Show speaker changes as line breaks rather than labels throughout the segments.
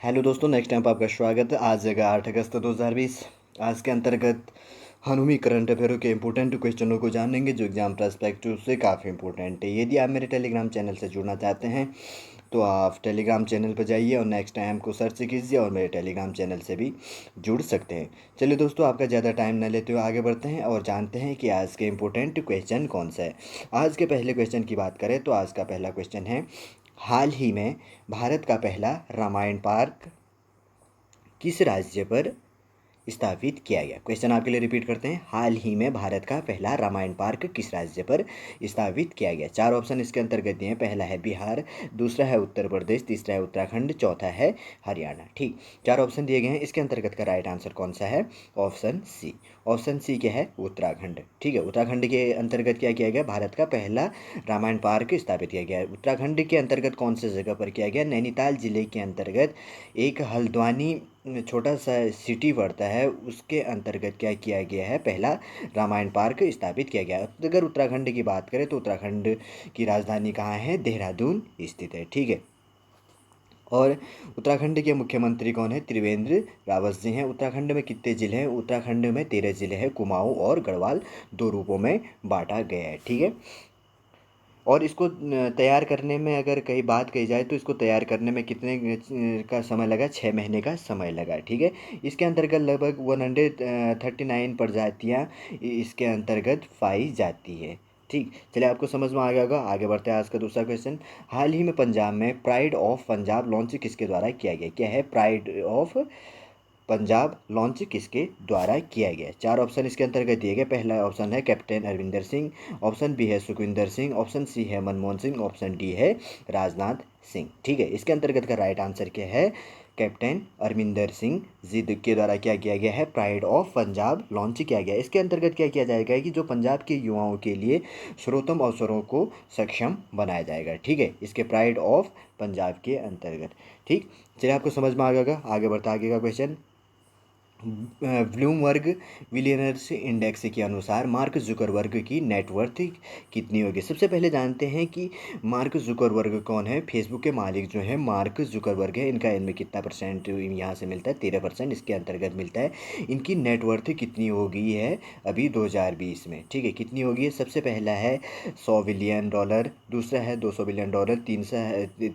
Hello दोस्तों, next time पर आपका स्वागत है। आज जगह 8 अगस्त 2020। आज के अंतर्गत हनुमी करंट अफेयरों के इंपॉर्टेंट क्वेश्चनों को जानेंगे जो एग्जाम पर्सपेक्टिव से काफ़ी इंपॉर्टेंट है। यदि आप मेरे टेलीग्राम चैनल से जुड़ना चाहते हैं तो आप टेलीग्राम चैनल पर जाइए और नेक्स्ट टाइम को सर्च कीजिए और मेरे टेलीग्राम चैनल से भी जुड़ सकते हैं। चलिए दोस्तों, आपका ज़्यादा टाइम न लेते हुए आगे बढ़ते हैं और जानते हैं कि आज के इंपॉर्टेंट क्वेश्चन कौन सा है। आज के पहले क्वेश्चन की बात करें तो आज का पहला क्वेश्चन है, हाल ही में भारत का पहला रामायण पार्क किस राज्य पर स्थापित किया गया। क्वेश्चन आपके लिए रिपीट करते हैं, हाल ही में भारत का पहला रामायण पार्क किस राज्य पर स्थापित किया गया। चार ऑप्शन इसके अंतर्गत दिए हैं। पहला है बिहार, दूसरा है उत्तर प्रदेश, तीसरा है उत्तराखंड, चौथा है हरियाणा। ठीक, चार ऑप्शन दिए गए हैं। इसके अंतर्गत का राइट आंसर कौन सा है? Option C. ऑप्शन सी क्या है? उत्तराखंड। ठीक है, उत्तराखंड के अंतर्गत क्या किया गया? भारत का पहला रामायण पार्क स्थापित किया गया है। उत्तराखंड के अंतर्गत कौन सी जगह पर किया गया? नैनीताल जिले के अंतर्गत एक हल्द्वानी छोटा सा सिटी पड़ता है, उसके अंतर्गत क्या किया गया है? पहला रामायण पार्क स्थापित किया गया। अगर उत्तराखंड की बात करें तो उत्तराखंड की राजधानी कहाँ है? देहरादून स्थित है। ठीक है, और उत्तराखंड के मुख्यमंत्री कौन है? त्रिवेंद्र रावत जी हैं। उत्तराखंड में कितने ज़िले हैं? उत्तराखंड में 13 ज़िले हैं। कुमाऊँ और गढ़वाल दो रूपों में बांटा गया है। ठीक है, और इसको तैयार करने में अगर कहीं बात कही जाए तो इसको तैयार करने में कितने का समय लगा? 6 महीने का समय लगा। ठीक है, इसके अंतर्गत लगभग 139 प्रजातियाँ इसके अंतर्गत पाई जाती है। ठीक, चलिए आपको समझ में आ गया होगा। आगे बढ़ते हैं। आज का दूसरा क्वेश्चन, हाल ही में पंजाब में प्राइड ऑफ पंजाब लॉन्च किसके द्वारा किया गया? क्या है प्राइड ऑफ पंजाब लॉन्च किसके द्वारा किया गया? चार ऑप्शन इसके अंतर्गत दिए गए। पहला ऑप्शन है captain Arvinder Singh, option B है सुखविंदर सिंह, ऑप्शन सी है मनमोहन सिंह, ऑप्शन डी है राजनाथ सिंह। ठीक है, इसके अंतर्गत का राइट आंसर क्या है? कैप्टन अरविंदर सिंह जी के द्वारा क्या किया गया है? प्राइड ऑफ पंजाब लॉन्च किया गया। इसके अंतर्गत क्या किया जाएगा कि जो पंजाब के युवाओं के लिए सर्वोत्तम अवसरों को सक्षम बनाया जाएगा। ठीक है, इसके प्राइड ऑफ पंजाब के अंतर्गत। ठीक, चलिए आपको समझ में आ गया होगा। आगे बढ़ता आगे का क्वेश्चन, ब्लूमबर्ग बिलियनर्स इंडेक्स के अनुसार मार्क जुकरबर्ग की नेटवर्थ कितनी होगी? सबसे पहले जानते हैं कि मार्क जुकरबर्ग कौन है। फेसबुक के मालिक जो है मार्क जुकरबर्ग है। इनका इनमें कितना परसेंट यहाँ से मिलता है? 13% इसके अंतर्गत मिलता है। इनकी नेटवर्थ कितनी हो गई है अभी 2020 में? ठीक है, कितनी होगी? सबसे पहला है 100 बिलियन डॉलर, दूसरा है 200 बिलियन डॉलर,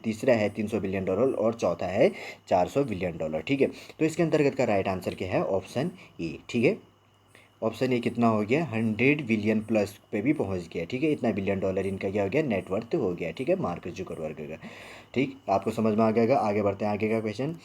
तीसरा है 300 बिलियन डॉलर और चौथा है 400 बिलियन डॉलर। ठीक है, तो इसके अंतर्गत का राइट आंसर क्या है? Option A. ठीक है, ऑप्शन ए कितना हो गया? 100 बिलियन प्लस पे भी पहुंच गया। ठीक है, इतना बिलियन डॉलर इनका क्या हो गया? नेटवर्थ हो गया। ठीक है, मार्क जुकरबर्ग का। ठीक, आपको समझ में आ गया। आगे बढ़ते हैं आगे का क्वेश्चन,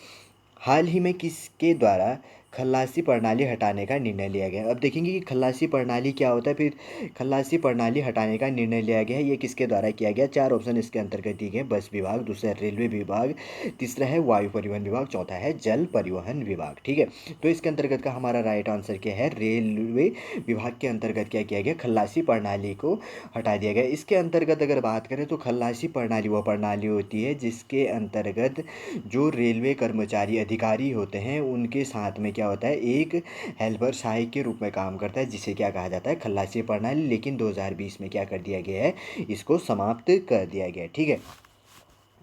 हाल ही में किसके द्वारा खल्लासी प्रणाली हटाने का निर्णय लिया गया? अब देखेंगे कि खल्लासी प्रणाली क्या होता है। फिर खल्लासी प्रणाली हटाने का निर्णय लिया गया है, ये किसके द्वारा किया गया? चार ऑप्शन इसके अंतर्गत दिए गए। बस विभाग, दूसरा रेलवे विभाग, तीसरा है वायु परिवहन विभाग, चौथा है जल परिवहन विभाग। ठीक है, तो इसके अंतर्गत का हमारा राइट आंसर क्या है? रेलवे विभाग के अंतर्गत क्या किया गया? खल्लासी प्रणाली को हटा दिया गया। इसके अंतर्गत अगर बात करें तो खल्लासी प्रणाली वह प्रणाली होती है जिसके अंतर्गत जो रेलवे कर्मचारी अधिकारी होते हैं उनके साथ में क्या होता है? एक हेल्पर सहायक के रूप में काम करता है, जिसे क्या कहा जाता है? खल्लासी प्रणाली। लेकिन 2020 में क्या कर दिया गया है? इसको समाप्त कर दिया गया है। ठीक है,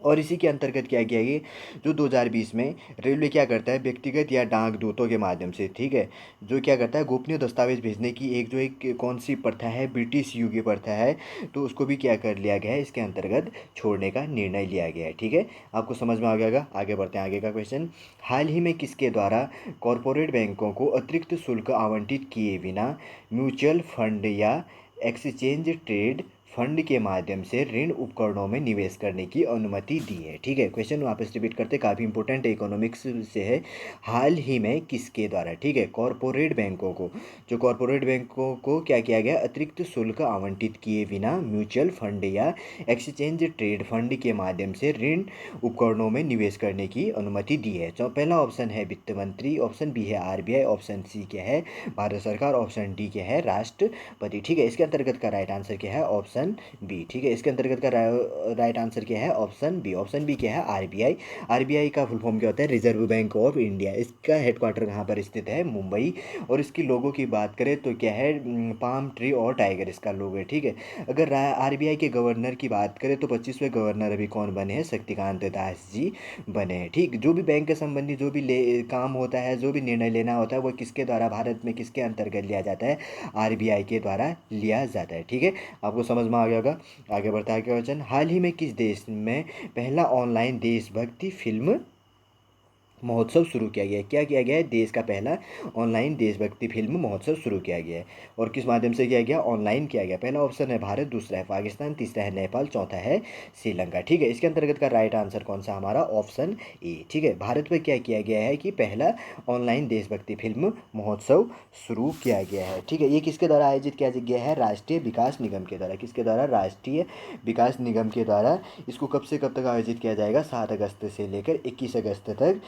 और इसी के अंतर्गत क्या किया गया? जो 2020 में रेलवे क्या करता है? व्यक्तिगत या डाक दूतों के माध्यम से, ठीक है, जो क्या करता है? गोपनीय दस्तावेज भेजने की एक कौन सी प्रथा है? ब्रिटिश युग की प्रथा है, तो उसको भी क्या कर लिया गया है? इसके अंतर्गत छोड़ने का निर्णय लिया गया है। ठीक है, आपको समझ में आ गया होगा। आगे बढ़ते हैं आगे का क्वेश्चन, हाल ही में किसके द्वारा कॉरपोरेट बैंकों को अतिरिक्त शुल्क आवंटित किए बिना म्यूचुअल फंड या एक्सचेंज ट्रेड फंड के माध्यम से ऋण उपकरणों में निवेश करने की अनुमति दी है? ठीक है, क्वेश्चन वापस रिपीट करते, काफ़ी इंपॉर्टेंट इकोनॉमिक्स से है। हाल ही में किसके द्वारा? ठीक है, कॉरपोरेट बैंकों को, जो कॉरपोरेट बैंकों को क्या किया गया? अतिरिक्त शुल्क आवंटित किए बिना म्यूचुअल फंड या एक्सचेंज ट्रेड फंड के माध्यम से ऋण उपकरणों में निवेश करने की अनुमति दी है। तो पहला ऑप्शन है वित्त मंत्री, ऑप्शन बी है आरबीआई, ऑप्शन सी क्या है? भारत सरकार, ऑप्शन डी क्या है? राष्ट्रपति। ठीक है, इसके अंतर्गत का राइट आंसर क्या है? Option option B. ठीक है, इसके अंतर्गत का राइट आंसर क्या है? Option B. ऑप्शन बी क्या है? आरबीआई। आरबीआई का फुल फॉर्म क्या होता है? Reserve bank of India. इसका हेडक्वार्टर कहाँ पर स्थित है? मुंबई। और इसकी लोगो की बात करें तो क्या है? पाम ट्री और टाइगर इसका लोगो है। ठीक है, अगर आरबीआई के गवर्नर की बात करें तो 25वें गवर्नर अभी कौन बने हैं? शक्तिकांत दास जी बने हैं। ठीक, जो भी बैंक के संबंधी जो भी काम होता है, जो भी निर्णय लेना होता है, वो किसके द्वारा, भारत में किसके अंतर्गत लिया जाता है? आरबीआई के द्वारा लिया जाता है। ठीक है, आपको समझ में आ गया होगा। आगे बढ़ता है क्वेश्चन, हाल ही में किस देश में पहला ऑनलाइन देशभक्ति फिल्म महोत्सव शुरू किया गया है? क्या किया गया है? देश का पहला ऑनलाइन देशभक्ति फिल्म महोत्सव शुरू किया गया है। और किस माध्यम से किया गया? ऑनलाइन किया गया। पहला ऑप्शन है भारत, दूसरा है पाकिस्तान, तीसरा है नेपाल, चौथा है श्रीलंका। ठीक है, इसके अंतर्गत का राइट आंसर कौन सा? हमारा ऑप्शन ए। ठीक है, भारत में क्या किया गया है कि पहला ऑनलाइन देशभक्ति फिल्म महोत्सव शुरू किया गया है। ठीक है, ये किसके द्वारा आयोजित किया गया है? राष्ट्रीय विकास निगम के द्वारा। किसके द्वारा? राष्ट्रीय विकास निगम के द्वारा। इसको कब से कब तक आयोजित किया जाएगा? 7 अगस्त से लेकर 21 अगस्त तक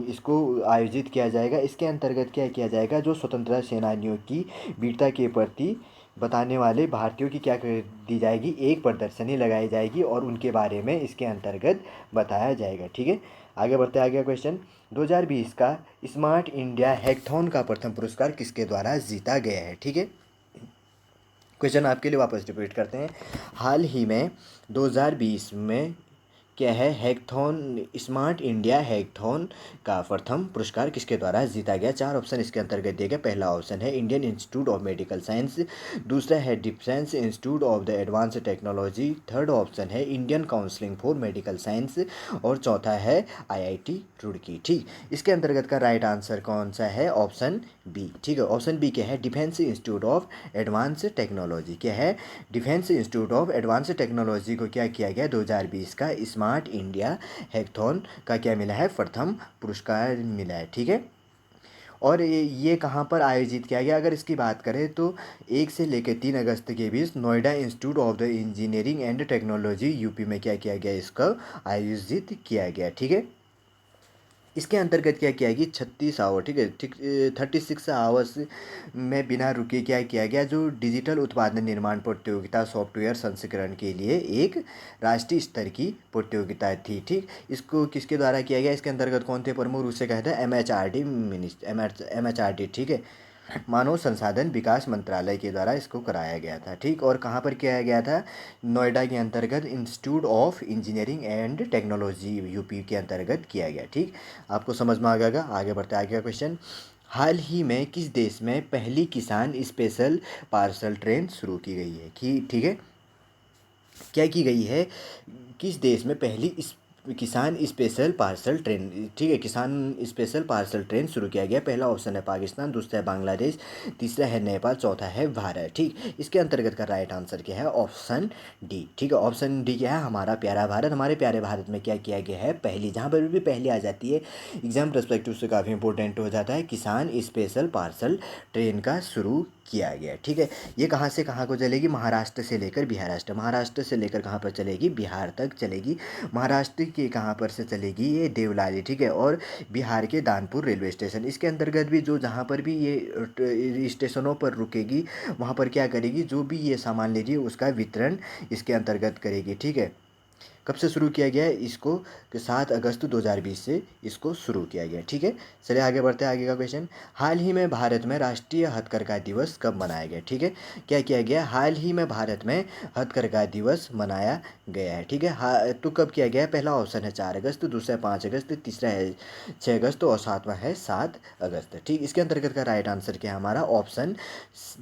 इसको आयोजित किया जाएगा। इसके अंतर्गत क्या किया जाएगा? जो स्वतंत्रता सेनानियों की वीरता के प्रति बताने वाले भारतीयों की क्या कर दी जाएगी? एक प्रदर्शनी लगाई जाएगी और उनके बारे में इसके अंतर्गत बताया जाएगा। ठीक है, आगे बढ़ते आगे क्वेश्चन, 2020 का स्मार्ट इंडिया हैकथॉन का प्रथम पुरस्कार किसके द्वारा जीता गया है? ठीक है, क्वेश्चन आपके लिए वापस रिपीट करते हैं। हाल ही में 2020 में क्या है? हैकथॉन, स्मार्ट इंडिया हैकथॉन का प्रथम पुरस्कार किसके द्वारा जीता गया? 4 ऑप्शन इसके अंतर्गत दिए गए। पहला ऑप्शन है Indian Institute of Medical Science, दूसरा है defence institute of the Advance Technology, third option है Indian Counselling for Medical Science और चौथा है आईआईटी रुड़की। ठीक, इसके अंतर्गत का राइट आंसर कौन सा है? Option B. ठीक है, ऑप्शन बी क्या है? Defence institute of advance technology. क्या है? Defence institute of advance technology को क्या किया गया? 2020 का स्मार्ट इंडिया हैकथॉन का क्या मिला है? प्रथम पुरस्कार मिला है। ठीक है, और ये कहाँ पर आयोजित किया गया? अगर इसकी बात करें तो 1 से लेकर 3 अगस्त के बीच Noida Institute of the Engineering and Technology UP में क्या किया गया? इसका आयोजित किया गया। ठीक है, इसके अंतर्गत क्या किया गया? 36 आवर, ठीक है, ठीक, 36 आवर्स में बिना रुके क्या किया गया? जो डिजिटल उत्पादन निर्माण प्रतियोगिता सॉफ्टवेयर संस्करण के लिए एक राष्ट्रीय स्तर की प्रतियोगिता थी। ठीक, इसको किसके द्वारा किया गया? इसके अंतर्गत कौन थे प्रमुख रूप से? कहते हैं MHRD MHRD। ठीक है, मानव संसाधन विकास मंत्रालय के द्वारा इसको कराया गया था। ठीक, और कहाँ पर किया गया था? नोएडा के अंतर्गत institute of engineering and Technology UP के अंतर्गत किया गया। ठीक, आपको समझ में आ गया। आगे बढ़ते आगे क्वेश्चन, हाल ही में किस देश में पहली किसान स्पेशल पार्सल ट्रेन शुरू की गई है? कि ठीक है, क्या की गई है? किस देश में पहली किसान स्पेशल पार्सल ट्रेन, ठीक है, किसान स्पेशल पार्सल ट्रेन शुरू किया गया? पहला ऑप्शन है पाकिस्तान, दूसरा है बांग्लादेश, तीसरा है नेपाल, चौथा है भारत। ठीक, इसके अंतर्गत का राइट आंसर क्या है? Option D. ठीक है, ऑप्शन डी क्या है? हमारा प्यारा भारत। हमारे प्यारे भारत में क्या किया गया है? पहली, जहाँ पर भी पहली आ जाती है एग्जाम पर्सपेक्टिव से काफ़ी इंपॉर्टेंट हो जाता है, किसान स्पेशल पार्सल ट्रेन का शुरू किया गया। ठीक है, ये कहाँ से कहाँ को चलेगी? महाराष्ट्र से लेकर बिहार, महाराष्ट्र से लेकर कहाँ पर चलेगी? बिहार तक चलेगी। महाराष्ट्र के कहाँ पर से चलेगी? ये देवलाली। ठीक है, और बिहार के दानपुर रेलवे स्टेशन, इसके अंतर्गत भी जो जहाँ पर भी ये स्टेशनों पर रुकेगी वहाँ पर क्या करेगी? जो भी ये सामान ले रही है उसका वितरण इसके अंतर्गत करेगी। ठीक है, कब से शुरू किया गया है इसको? कि 7 अगस्त 2020 से इसको शुरू किया गया। ठीक है, चलिए आगे बढ़ते हैं आगे का क्वेश्चन, हाल ही में भारत में राष्ट्रीय हथकरघा दिवस कब मनाया गया? ठीक है, क्या किया गया? हाल ही में भारत में हथकरघा दिवस मनाया गया है। ठीक है, तो कब किया गया है? पहला ऑप्शन है 4 अगस्त, दूसरा है 5 अगस्त, तीसरा है 6 अगस्त और सातवां है 7 अगस्त। ठीक, इसके अंतर्गत का राइट आंसर क्या है? हमारा ऑप्शन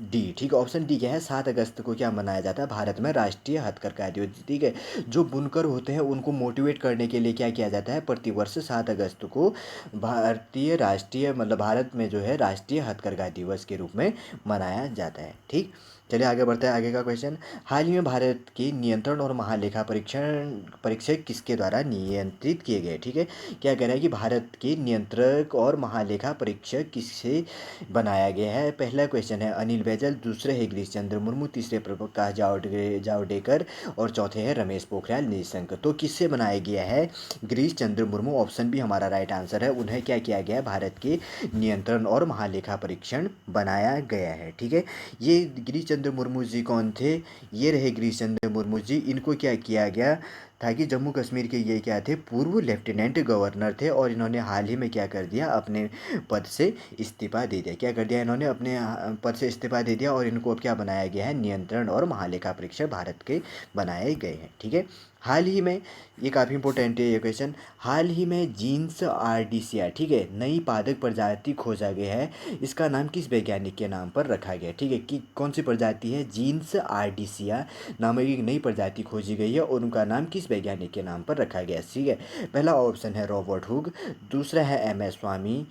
डी। ठीक, ऑप्शन डी क्या है? 7 अगस्त को क्या मनाया जाता है? भारत में राष्ट्रीय हथकरघा दिवस। ठीक है, जो बुनकर होते हैं उनको मोटिवेट करने के लिए क्या किया जाता है? प्रतिवर्ष 7 अगस्त को भारतीय राष्ट्रीय, मतलब भारत में जो है राष्ट्रीय हथकरघा दिवस के रूप में मनाया जाता है। ठीक, चलिए आगे बढ़ते हैं आगे का क्वेश्चन, हाल ही में भारत के नियंत्रण और महालेखा परीक्षक किसके द्वारा नियंत्रित किए गए? ठीक है, क्या कह रहा है कि भारत के नियंत्रक और महालेखा परीक्षक किससे बनाया गया है? पहला क्वेश्चन है अनिल बैजल, दूसरे है गिरीश चंद्र मुर्मू, तीसरे प्रकाश जावड़ेकर और चौथे है रमेश पोखरियाल निशंक। तो किससे बनाया गया है? गिरीश चंद्र मुर्मू, ऑप्शन बी हमारा राइट आंसर है। उन्हें क्या किया गया है? भारत के नियंत्रण और महालेखा परीक्षण बनाया गया है। ठीक है, ये गिरीश चंद्र मुर्मू जी कौन थे? ये रहे गिरीश चंद्र मुर्मू जी। इनको क्या किया गया था कि जम्मू कश्मीर के ये क्या थे, पूर्व लेफ्टिनेंट गवर्नर थे, और इन्होंने हाल ही में क्या कर दिया, अपने पद से इस्तीफा दे दिया। क्या कर दिया इन्होंने, अपने पद से इस्तीफा दे दिया, और इनको अब क्या बनाया गया है, नियंत्रण और महालेखा परीक्षक भारत के बनाए गए हैं। ठीक है। हाल ही में, ये काफ़ी इंपॉर्टेंट है ये क्वेश्चन, हाल ही में जीन्स आर्डिसिया, ठीक है, नई पादप प्रजाति खोजा गया है। इसका नाम किस वैज्ञानिक के नाम पर रखा गया है? ठीक है, कि कौन सी प्रजाति है, जीन्स आर्डिसिया नामक एक नई प्रजाति खोजी गई है, और उनका नाम किस वैज्ञानिक के नाम पर रखा गया है? ठीक है। पहला ऑप्शन है रॉबर्ट हुक, दूसरा है एम एस स्वामी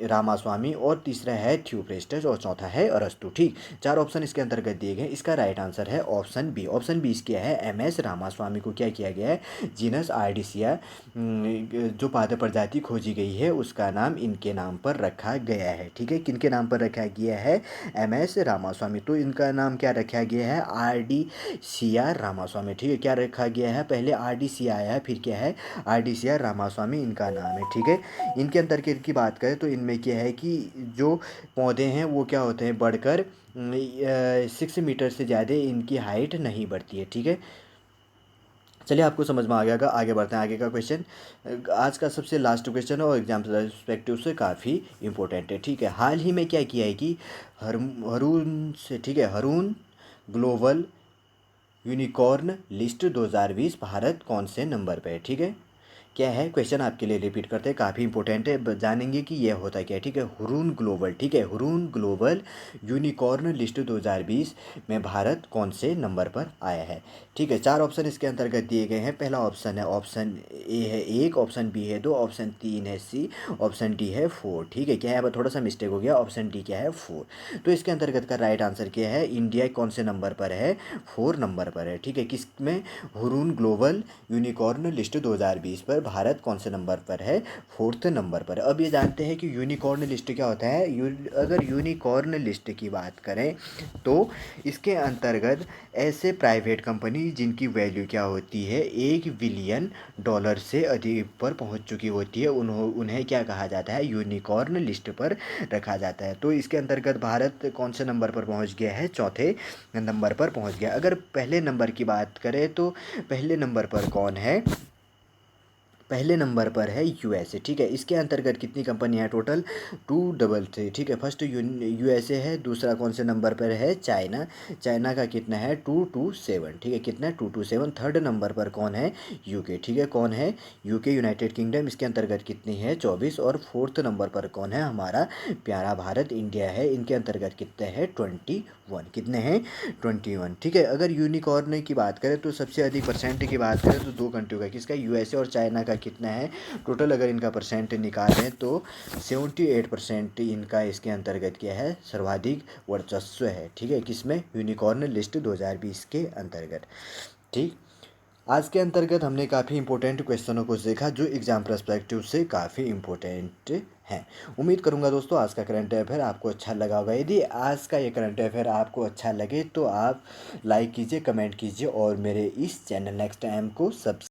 रामास्वामी, और तीसरा है थ्यूप्रेस्टस, और चौथा है अरस्तु। ठीक, 4 ऑप्शन इसके अंतर्गत दिए गए। इसका राइट आंसर है ऑप्शन बी। ऑप्शन बी क्या है, एम एस रामास्वामी को क्या किया गया है, जीनस आर्डिसिया जो पादप प्रजाति खोजी गई है उसका नाम इनके नाम पर रखा गया है। ठीक है, किनके नाम पर रखा गया है, एम एस रामास्वामी। तो इनका नाम क्या रखा गया है, R D C R Ramaswamy. ठीक है, क्या रखा गया है, पहले आर डी सी आया है, फिर क्या है, R D C R Ramaswamy इनका नाम है। ठीक है, इनके अंतर्गत की बात करें तो इनमें क्या है कि जो पौधे हैं वो क्या होते हैं, बढ़कर 6 मीटर से ज़्यादा इनकी हाइट नहीं बढ़ती है। ठीक है, चलिए आपको समझ में आ गया। आगे बढ़ते हैं। आगे का क्वेश्चन आज का सबसे लास्ट क्वेश्चन है, और एग्जाम पर्सपेक्टिव से काफ़ी इंपॉर्टेंट है। ठीक है, हाल ही में क्या किया है कि हरून से, ठीक है, Haroon global unicorn list 2020 Bharat कौन से नंबर पे है? ठीक है, क्या है क्वेश्चन, आपके लिए रिपीट करते हैं, काफ़ी इंपॉर्टेंट है, जानेंगे कि यह होता क्या है। ठीक है, हुरून ग्लोबल, ठीक है, हुरून ग्लोबल यूनिकॉर्न लिस्ट 2020 में भारत कौन से नंबर पर आया है? ठीक है, 4 ऑप्शन इसके अंतर्गत दिए गए हैं। पहला ऑप्शन है, ऑप्शन ए है 1, ऑप्शन बी है 2, ऑप्शन 3 है सी, ऑप्शन डी है 4। ठीक है, क्या है, अब थोड़ा सा मिस्टेक हो गया, ऑप्शन डी क्या है, 4। तो इसके अंतर्गत का राइट आंसर क्या है, इंडिया कौन से नंबर पर है, 4 नंबर पर है। ठीक है, किस में, हुरून ग्लोबल यूनिकॉर्न लिस्ट 2020 पर भारत कौन से नंबर पर है, 4th नंबर पर। अब ये जानते हैं कि यूनिकॉर्न लिस्ट क्या होता है। अगर यूनिकॉर्न लिस्ट की बात करें तो इसके अंतर्गत ऐसे प्राइवेट कंपनी जिनकी वैल्यू क्या होती है, $1 बिलियन से अधिक पर पहुंच चुकी होती है, उन्हें क्या कहा जाता है, यूनिकॉर्न लिस्ट पर रखा जाता है। तो इसके अंतर्गत भारत कौन से नंबर पर पहुंच गया है, 4th नंबर पर पहुंच गया। अगर पहले नंबर की बात करें तो पहले नंबर पर कौन है, पहले नंबर पर है यूएसए। ठीक है, इसके अंतर्गत कितनी कंपनियां हैं, टोटल 233। ठीक है, फर्स्ट यूएसए है, दूसरा कौन से नंबर पर है, चाइना। चाइना का कितना है, 227। ठीक है, कितना है, 227। थर्ड नंबर पर कौन है, यूके। ठीक है, कौन है, यूके, यूनाइटेड किंगडम, इसके अंतर्गत कितनी है, 24। और 4th नंबर पर कौन है, हमारा प्यारा भारत इंडिया है, इनके अंतर्गत कितने हैं, 21। कितने हैं, 21। ठीक है, अगर यूनिकॉर्न की बात करें तो सबसे अधिक परसेंट की बात करें तो 2 कंट्रियों का, किसका, यूएसए और चाइना का कितना है, टोटल अगर इनका परसेंट निकालें तो 78% इनका इसके अंतर्गत क्या है, सर्वाधिक वर्चस्व है। ठीक है, किसमें, यूनिकॉर्न लिस्ट 2020 के अंतर्गत। ठीक, आज के अंतर्गत हमने काफ़ी इंपॉर्टेंट क्वेश्चनों को देखा जो एग्जाम पर्सपेक्टिव से काफ़ी इंपॉर्टेंट हैं। उम्मीद करूंगा दोस्तों आज का करंट अफेयर आपको अच्छा लगा होगा। यदि आज का ये करंट अफेयर आपको अच्छा लगे तो आप लाइक कीजिए, कमेंट कीजिए, और मेरे इस चैनल नेक्स्ट टाइम को सब्सक्राइब